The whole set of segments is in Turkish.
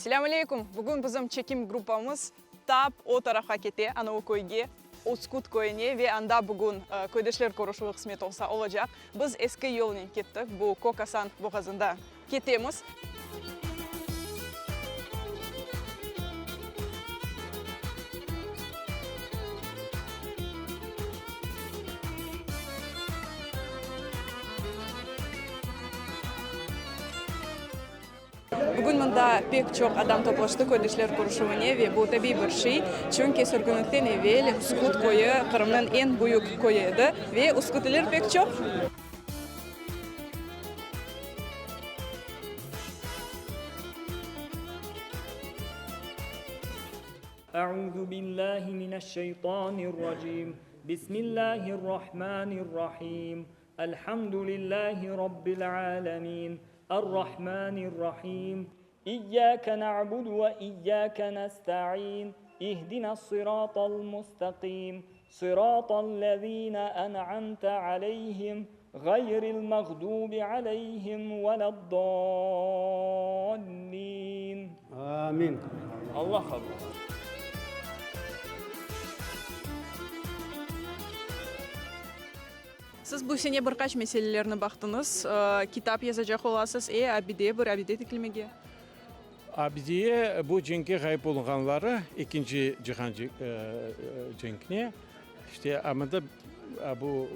Selamun aleyküm. Bugün bizim çekim grupamız tap o tarafa kete, ana o köyge, Uskut köyüne ve anda bugün köydeşler koruşu kısmet olacak. Biz eski yolun kettik, bu Kokasan boğazında ketemiz. Bugün bunda pek çok adam toplaştı köydeşler koruşuğuna ve bu tabii bir şey. Çünkü sürgünlükten evvel Uskut köyü Kırım'ın en büyük köyüydü ve Uskutlular pek çok. أعوذ بالله من الشيطان الرجيم بسم الله الرحمن الرحيم الحمد لله رب العالمين الرحمن الرحيم إياك نعبد وإياك نستعين اهدنا الصراط المستقيم صراط الذين أنعمت عليهم غير المغضوب عليهم ولا الضالين آمين. الله خبر. Siz bu sene birkaç meselelerini baktınız. Kitap yazacak olasınız. Abide tikilmege. Abideye bu cenke kayıp olunanları ikinci cihan cenkine işte ama da bu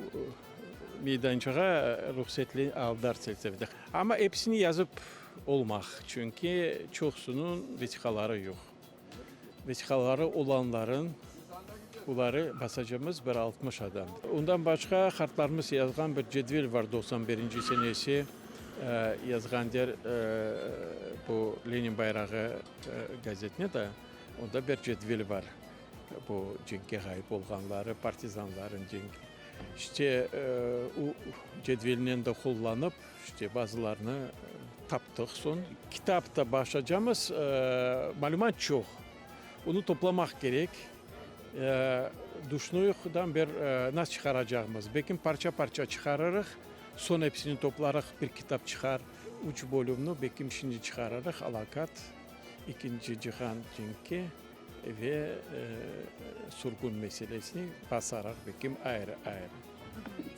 meydançağa ruhsatlı aldılar selsevde. Ama hepsini yazıp olmak çünkü çoğusunun vesikaları yok. Vesikaları olanların bunları basacağımız bir 60 adam. Ondan başka kartlarımız yazgan bir cedvel var 91. senesi. Yazgan der bu Lenin bayrağı gazetine de onda bir cedvel var. Bu cenke kayıp olanları, partizanların cenk. İşte o cedvelinden de kullanıp işte bazılarını taptık son. Kitapta başlayacağımız malumat çok. Onu toplamak gerek. Düşünüyordan bir nasıl çıkaracağımız. Belki parça parça çıkarırız. Son hepsini toplarız. Bir kitap çıkar. 3 bölümlü. Belki şimdi çıkarırız. Alakat. İkinci cihan cenki ve surgun meselesini basarak belki ayrı ayrı.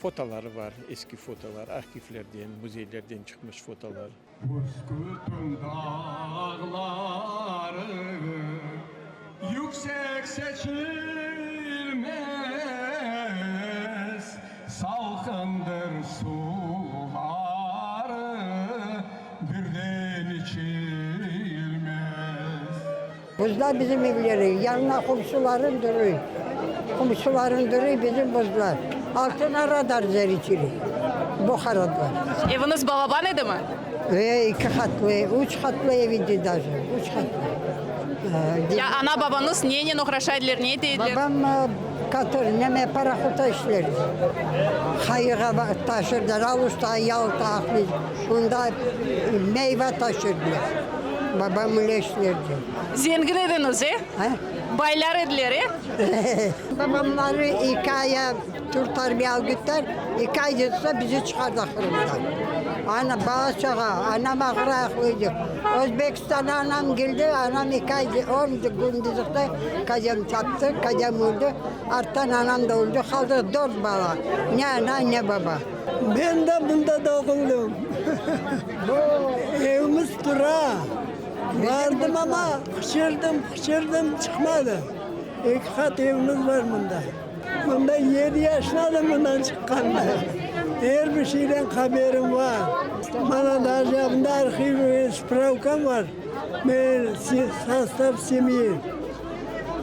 Fotoları var. Eski fotolar. Arşivlerden, müzelerden çıkmış fotolar. Uskut'un dağları yüksek seçilmez, salkındır suları birden içilmez. Buzlar bizim evleri, yanına komşuların duruyor. Komşuların duruyor bizim buzlar. Altına radar zericili, Bukhara'da. Eviniz balaban idi mi? Ve 2 katlı, 3 katlı eviydi daha. 3 katlı. Ya ana babanız neyle uğraşaydılar, ne deydiler? Babam katır, neme parakuta işleri. Hayığa taşırdılar, avuçta, yalta, aklı. Onda meyve taşırdılar. Babam öyle işlerdi. Zengin ediniz, baylar ediler, Babamları 2 aya tur tarbiye gittiler. 2 ay yetse bizi çıkardı Kırım'dan. Ana bağışağa, anam akıllıydı. Özbekistan'a anam geldi, anam 2 ay, 10 gündüzlükte kocam çattı, kocam öldü. Arttan anam da öldü, kaldı 4 bala. Ne ana ne baba. Ben de bunda doğdum. Evimiz dura. Vardım ama hışırdım çıkmadı. 2 kat evimiz var bunda. Bunda 7 yaşladım bundan çıkanlar. Her bir şeyden haberim var. Bana da acabında arşiv spravkam var. Ben sastav semiyim.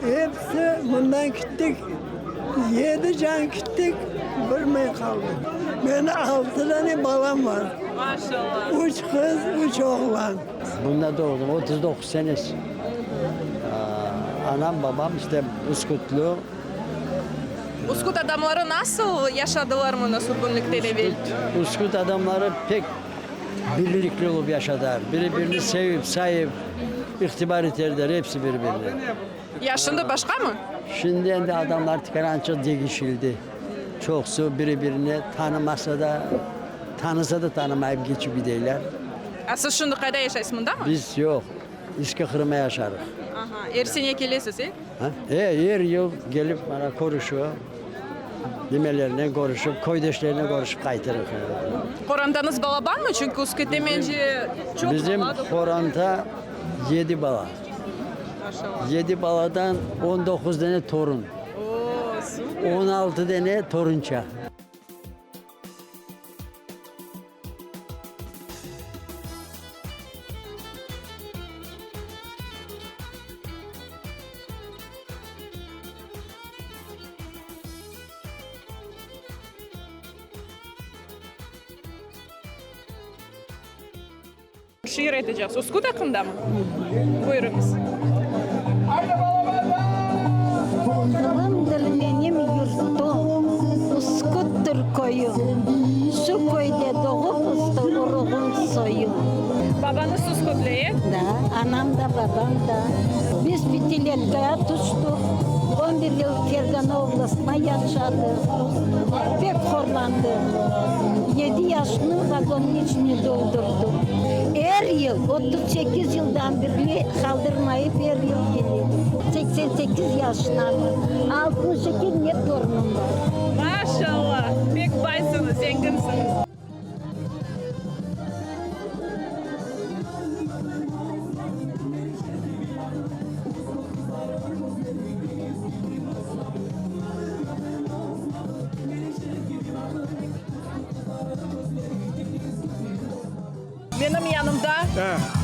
Hepsi bundan gittik. 7 can gittik. Bir may kaldım. Ben 6 tane balam var. Maşallah. 3 kız, 3 oğlan. Bunda doğdum, 39 senesi. Anam babam işte Uskutlu. Uskut adamları nasıl yaşadılar mı sürgünlükten evvel? Uskut adamları pek birlikte olup yaşadılar. Birbirini sevip, sayıp, iktibar ederler hepsi birbirine. Yaşında başka mı? Şimdi de adamlar tıkanançı değişildi. Çoksu birbirini tanımasa da, tanısa da tanımayıp geçip gidiyorlar. Siz şimdi kayda yaşaysınız mı? Biz yok. eski Kırım'a yaşarız. Aha, Ersen'e kelesiz, Ha? Her yıl gelip bana konuşuyor. Nimelerine konuşup, koydaşlarına konuşup kaytarır. Korandanız bala var mı? Çünkü Uskut'ta bence çok Bizim bala da- Koranta 7 bala. Maşallah. 7 baladan 19 tane torun. Oo, süper. 16 tane torunça. Şiir edeceğiz. Uskut hakkında mı? Buyurunuz. Kılımdır benim yurtum, Uskuttur koyum. Şu köyde doğup usta uruğum soyum. Babanız Uskutlu, Da, anam da babam da. Biz Fitiletkaya tuştuk. 11 yıl Fergan Oblası'na yaşadık. Pek horlandık. 7 yaşını vagonun içine doldurduk. Her yıl, 38 yıldan beri kaldırmayıp her yıl geliyor. 88 yaşındayım. 62 net torunum var. Maşallah. Pek baysınız, zenginsiniz. Benim yanımda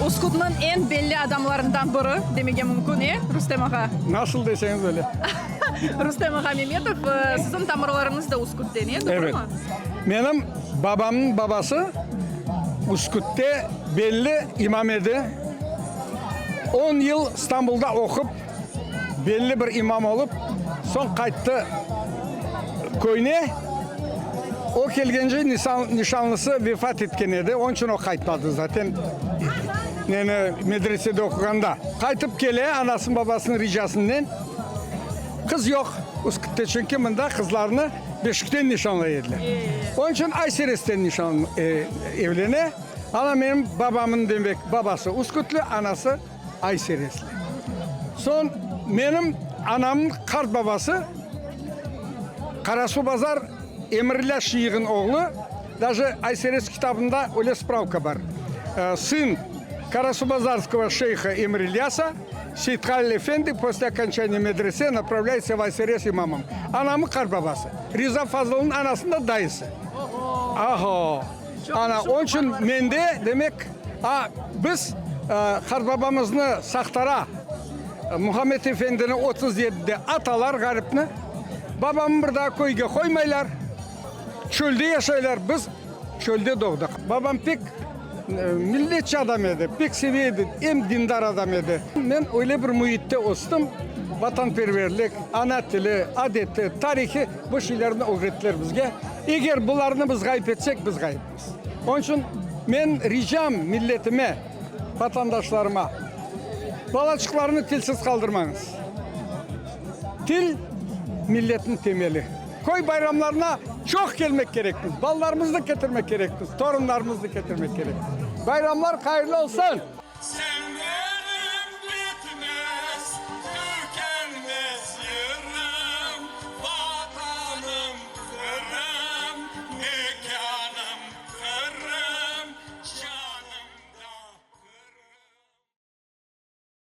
Uskut'un en belli adamlarından biri demeye mümkün, Rüstem Ağa. Nasıl deseniz öyle. Rüstem Ağa Mehmetov, sizin tamirlarınız da Uskut deniyor, doğru Evet. mu? Benim babamın babası Uskut'ta belli imam idi. 10 yıl İstanbul'da okup belli bir imam olup son kayıttı köyüne. O gelgence nişanlısı vefat etken edi. Onun için o kayıtladı zaten. Yani medresede okuganda. Kayıtıp gele anasının babasının ricasından. Kız yok Uskut'ta çünkü bunda kızlarını Beşik'ten nişanlaydılar. Onun için Ayseres'ten nişan evlene. Ama benim babamın demek babası Uskutlu, anası Ayseresli. Son benim anamın kart babası Karasu Bazar Emrilla Şii'nin oğlu. Даже Ayseres kitabında öyle spravka var. Сын Карасубазарского шейха Эмриляса Сейд Халил Эфенди после окончания медресе направляется в Айсерес имамом. Anamın karbabası. Riza Fazıl'ın anasının dayısı. Aha. Ana onun için mende demek biz karbabamızını sahtara Muhammed Efendi'ni 37'de atalar garipni. Babamı bir daha köyge koymaylar. Çölde yaşaylar. Biz çölde doğduk. Babam pek milletçi adam idi. Pek seviydi. Hem dindar adam idi. Ben öyle bir muhitte ostum. Vatanperverlik, ana dili, adeti, tarihi bu şeylerini öğrettiler bizge. Eğer bunlarını biz kayıp etsek biz kayıpız. Onun için ben ricam milletime, vatandaşlarıma balaçıklarını tilsiz kaldırmanız. Dil milletin temeli. Koy bayramlarına çok gelmek gerektir. Ballarımızı getirmek gerektir. Torunlarımızı getirmek gerektir. Bayramlar hayırlı olsun. Sevmek